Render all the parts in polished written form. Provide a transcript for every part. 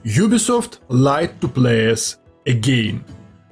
Ubisoft lied to players again.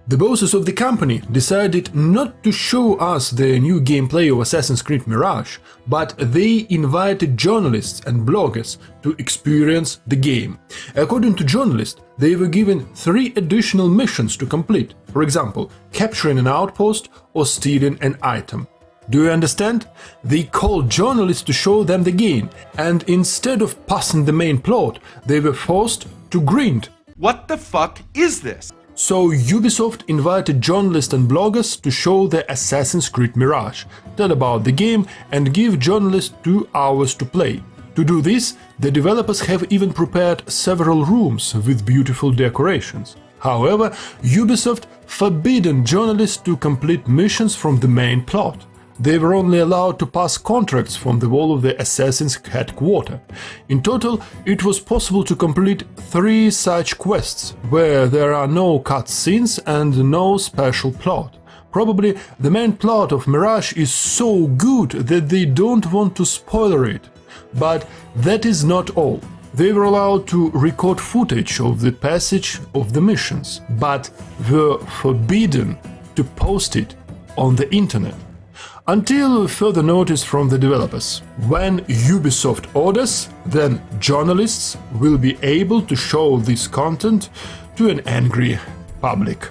The bosses of the company decided not to show us the new gameplay of Assassin's Creed Mirage, but they invited journalists and bloggers to experience the game. According to journalists, they were given 3 additional missions to complete, for example, capturing an outpost or stealing an item. Do you understand? They called journalists to show them the game, and instead of passing the main plot, they were forced to grind. What the fuck is this? So Ubisoft invited journalists and bloggers to show the Assassin's Creed Mirage, tell about the game and give journalists 2 hours to play. To do this, the developers have even prepared several rooms with beautiful decorations. However, Ubisoft forbidden journalists to complete missions from the main plot. They were only allowed to pass contracts from the wall of the Assassin's headquarters. In total, it was possible to complete 3 such quests, where there are no cutscenes and no special plot. Probably the main plot of Mirage is so good that they don't want to spoiler it. But that is not all. They were allowed to record footage of the passage of the missions, but were forbidden to post it on the internet. Until further notice from the developers. When Ubisoft orders, then journalists will be able to show this content to an angry public.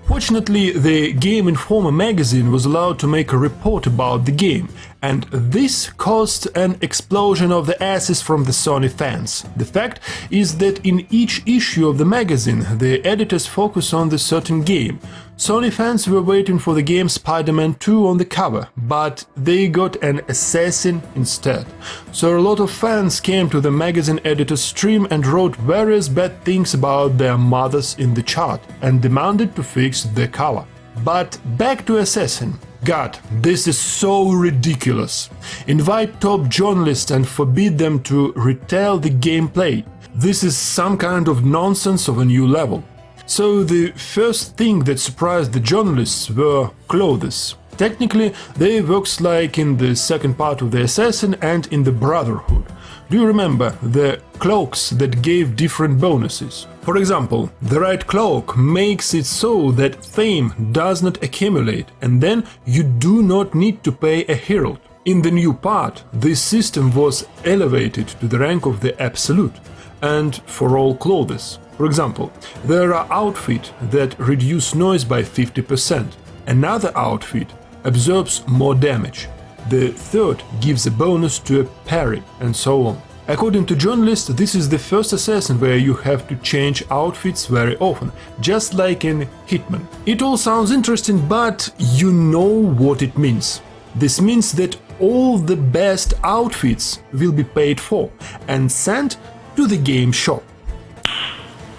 Fortunately, the Game Informer magazine was allowed to make a report about the game, and this caused an explosion of the asses from the Sony fans. The fact is that in each issue of the magazine, the editors focus on the certain game. Sony fans were waiting for the game Spider-Man 2 on the cover, but they got an assassin instead. So a lot of fans came to the magazine editor's stream and wrote various bad things about their mothers in the chat and demanded to fix the cover. But back to Assassin. God, this is so ridiculous. Invite top journalists and forbid them to retell the gameplay. This is some kind of nonsense of a new level. So the first thing that surprised the journalists were clothes. Technically, they works like in the second part of the Assassin and in the Brotherhood. Do you remember the cloaks that gave different bonuses? For example, the right cloak makes it so that fame does not accumulate, and then you do not need to pay a herald. In the new part, this system was elevated to the rank of the absolute, and for all clothes. For example, there are outfits that reduce noise by 50%, another outfit absorbs more damage, the third gives a bonus to a parry, and so on. According to journalists, this is the first Assassin where you have to change outfits very often, just like in Hitman. It all sounds interesting, but you know what it means. This means that all the best outfits will be paid for and sent to the game shop.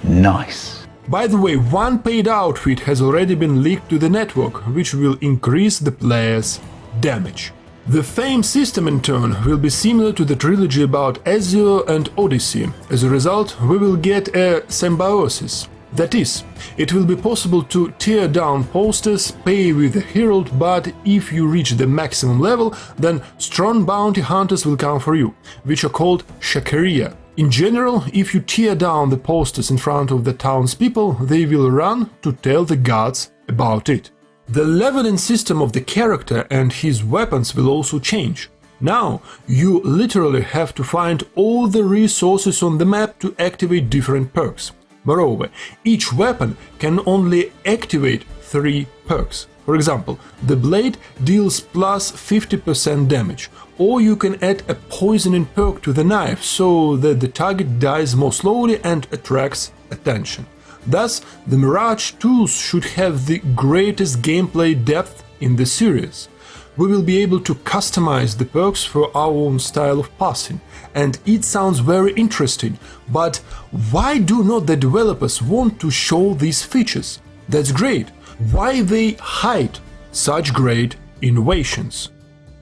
Nice. By the way, one paid outfit has already been leaked to the network, which will increase the player's damage. The Fame system in turn will be similar to the trilogy about Ezio and Odyssey. As a result, we will get a symbiosis. That is, it will be possible to tear down posters, pay with a herald, but if you reach the maximum level, then strong bounty hunters will come for you, which are called Shakeria. In general, if you tear down the posters in front of the townspeople, they will run to tell the gods about it. The leveling system of the character and his weapons will also change. Now, you literally have to find all the resources on the map to activate different perks. Moreover, each weapon can only activate 3 perks. For example, the blade deals plus 50% damage, or you can add a poisoning perk to the knife so that the target dies more slowly and attracts attention. Thus, the Mirage tools should have the greatest gameplay depth in the series. We will be able to customize the perks for our own style of passing, and it sounds very interesting, but why do not the developers want to show these features? That's great. Why they hide such great innovations?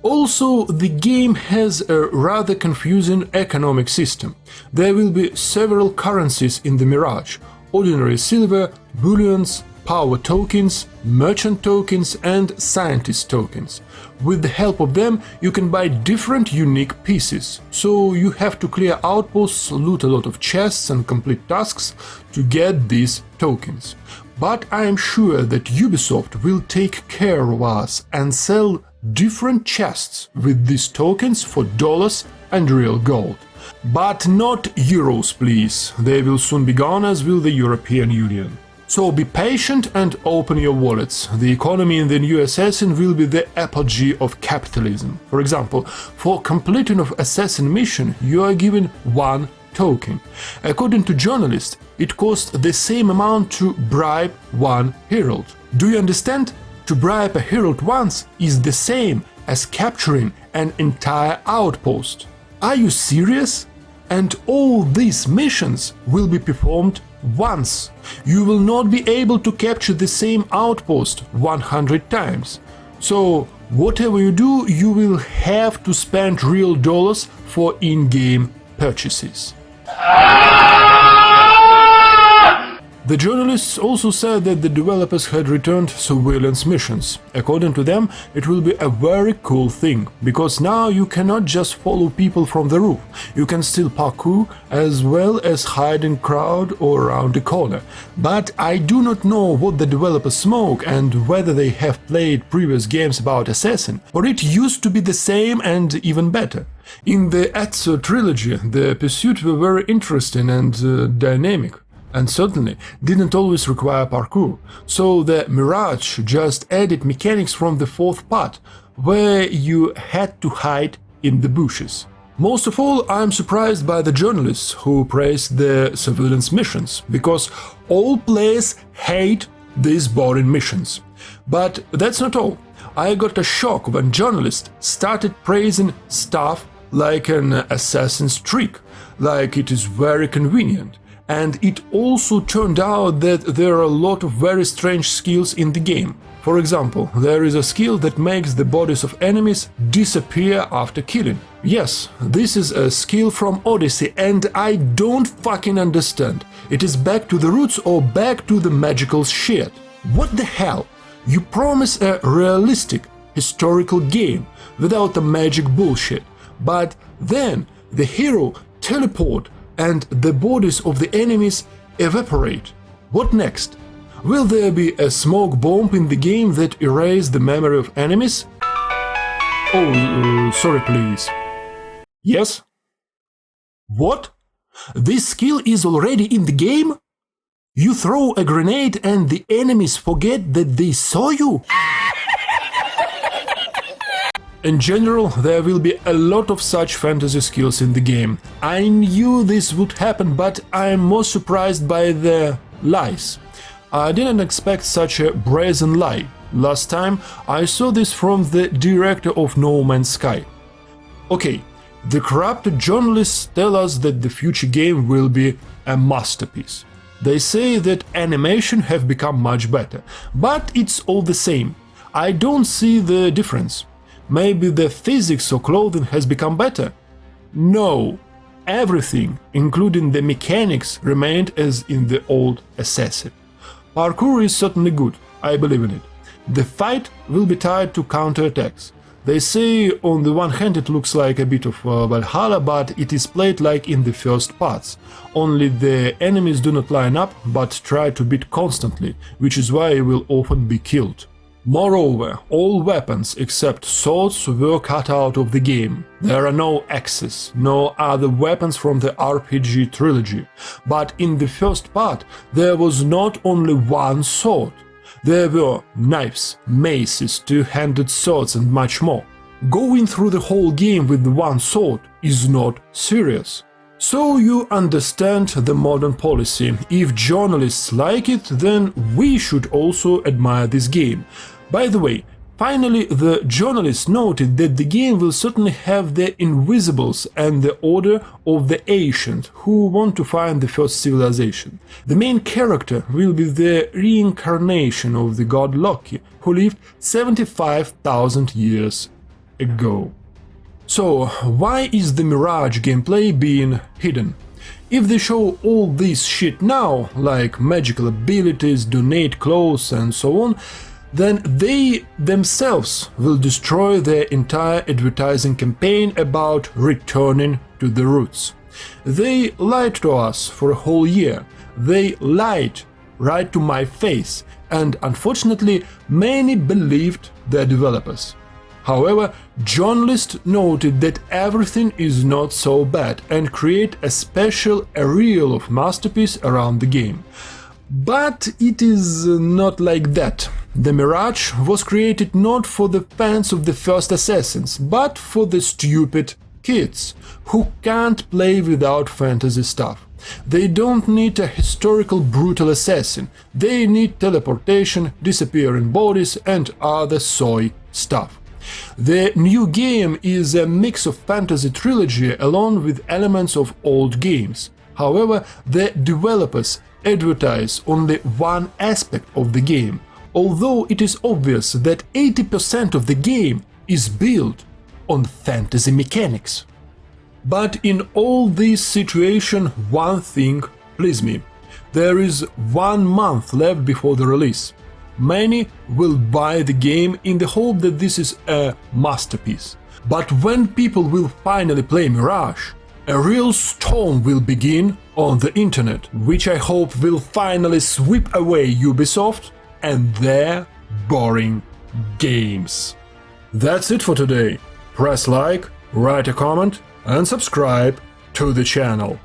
Also, the game has a rather confusing economic system. There will be several currencies in the Mirage: ordinary silver, bullions, power tokens, merchant tokens and scientist tokens. With the help of them you can buy different unique pieces, so you have to clear outposts, loot a lot of chests and complete tasks to get these tokens. But I am sure that Ubisoft will take care of us and sell different chests with these tokens for dollars and real gold. But not euros, please, they will soon be gone, as will the European Union. So be patient and open your wallets. The economy in the new Assassin will be the apogee of capitalism. For example, for completing of Assassin mission you are given 1 token. According to journalists, it costs the same amount to bribe 1 herald. Do you understand? To bribe a herald once is the same as capturing an entire outpost. Are you serious? And all these missions will be performed once. You will not be able to capture the same outpost 100 times. So whatever you do, you will have to spend real dollars for in-game purchases. The journalists also said that the developers had returned surveillance missions. According to them, it will be a very cool thing, because now you cannot just follow people from the roof, you can still parkour as well as hide in crowd or around a corner. But I do not know what the developers smoke and whether they have played previous games about Assassin, for it used to be the same and even better. In the Ezio trilogy, the pursuits were very interesting and dynamic, and certainly didn't always require parkour, so the Mirage just added mechanics from the 4th part, where you had to hide in the bushes. Most of all, I'm surprised by the journalists who praised the surveillance missions, because all players hate these boring missions. But that's not all. I got a shock when journalists started praising stuff like an assassin's trick, like it is very convenient. And it also turned out that there are a lot of very strange skills in the game. For example, there is a skill that makes the bodies of enemies disappear after killing. Yes, this is a skill from Odyssey and I don't fucking understand. It is back to the roots or back to the magical shit. What the hell? You promise a realistic, historical game without the magic bullshit, but then the hero teleport and the bodies of the enemies evaporate. What next? Will there be a smoke bomb in the game that erases the memory of enemies? Oh, sorry please. Yes? What? This skill is already in the game? You throw a grenade and the enemies forget that they saw you? In general, there will be a lot of such fantasy skills in the game. I knew this would happen, but I'm more surprised by the lies. I didn't expect such a brazen lie. Last time I saw this from the director of No Man's Sky. Okay, the corrupted journalists tell us that the future game will be a masterpiece. They say that animation have become much better, but it's all the same. I don't see the difference. Maybe the physics or clothing has become better? No, everything, including the mechanics, remained as in the old Assassin. Parkour is certainly good, I believe in it. The fight will be tied to counterattacks. They say on the one hand it looks like a bit of Valhalla, but it is played like in the first parts. Only the enemies do not line up, but try to beat constantly, which is why you will often be killed. Moreover, all weapons except swords were cut out of the game. There are no axes, no other weapons from the RPG trilogy. But in the first part there was not only one sword. There were knives, maces, two-handed swords and much more. Going through the whole game with the one sword is not serious. So you understand the modern policy. If journalists like it, then we should also admire this game. By the way, finally the journalists noted that the game will certainly have the Invisibles and the Order of the Ancient, who want to find the first civilization. The main character will be the reincarnation of the god Loki, who lived 75,000 years ago. So, why is the Mirage gameplay being hidden? If they show all this shit now, like magical abilities, donate clothes and so on, then they themselves will destroy their entire advertising campaign about returning to the roots. They lied to us for a whole year. They lied right to my face, and unfortunately many believed their developers. However, journalists noted that everything is not so bad and create a special areal of masterpiece around the game. But it is not like that. The Mirage was created not for the fans of the first Assassins, but for the stupid kids who can't play without fantasy stuff. They don't need a historical brutal assassin, they need teleportation, disappearing bodies and other soy stuff. The new game is a mix of fantasy trilogy along with elements of old games. However, the developers advertise only one aspect of the game, although it is obvious that 80% of the game is built on fantasy mechanics. But in all this situation, one thing pleases me. There is 1 month left before the release. Many will buy the game in the hope that this is a masterpiece. But when people will finally play Mirage, a real storm will begin on the internet, which I hope will finally sweep away Ubisoft and their boring games. That's it for today. Press like, write a comment and subscribe to the channel.